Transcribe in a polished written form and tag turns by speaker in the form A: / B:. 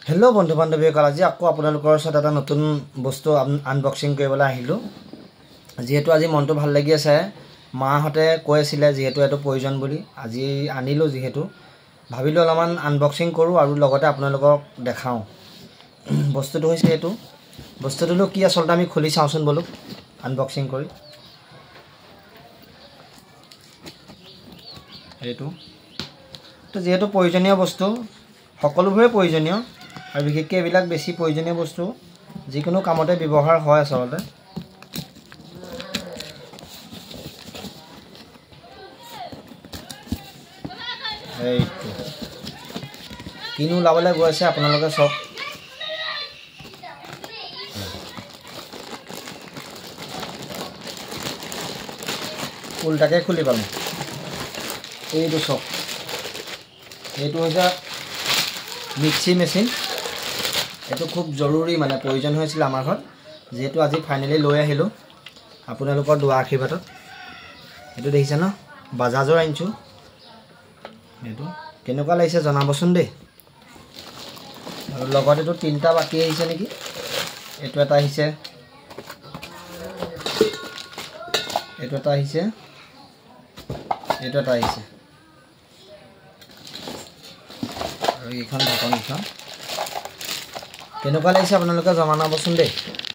A: hello बंधु बान्धवीসকল আজি আকৌ আপোনালোকৰ ওচৰত এটা নতুন বস্তু আনবক্সিং কৰিবলৈ আহিলোঁ যেহেতু আজি মনটো ভাল লাগি আছে মাহঁতে কৈ আছিল যেহেতু এটো প্ৰয়োজন বুলি আজি আনিলোঁ যেহেতু ভাবিলোঁ অলপমান আনবক্সিং কৰোঁ আৰু লগতে আপোনালোকক দেখাওঁ বস্তুটো হৈছে এটো বস্তুটো কি আসলতে আমি খুলি চাওঁচোন বলক আনবক্সিং কৰি এটো তো যেহেতু প্ৰয়োজনীয় বস্তু সকলোবোৰে প্ৰয়োজনীয় আৰু বিশেষকৈ এবিলাক বেছি প্ৰয়োজনীয় বস্তু যিকোনো কামতে ব্যৱহাৰ হয় আসলতে এইটো কিনো লাবলৈ গৈছে আপোনালোকে সব উল্টাকে খুলি পালোঁ এইটো সব এইটো হৈছে মিক্সি মেচিন এটো খুব জৰুৰী মানে প্ৰয়োজন হৈছিল আমাৰ ঘৰত যেহেতু আজি ফাইনালি লৈ আহিলোঁ আপোনালোকৰ দুৱা আশীৰ্বাদত এটো দেখিছে ন বাজাজৰ আনিছোঁ এটো কেনেকুৱা লাগিছে জনাবচোন দেই আৰু লগত এটো তিনটা বাকি আহিছে নেকি এটো এটা আহিছে এটো এটা আহিছে এটো এটা আহিছে আৰু এইখন ঢাকন এইখন কেনেকুৱা লাগিছে আপোনালোকে জনাবচোন দেই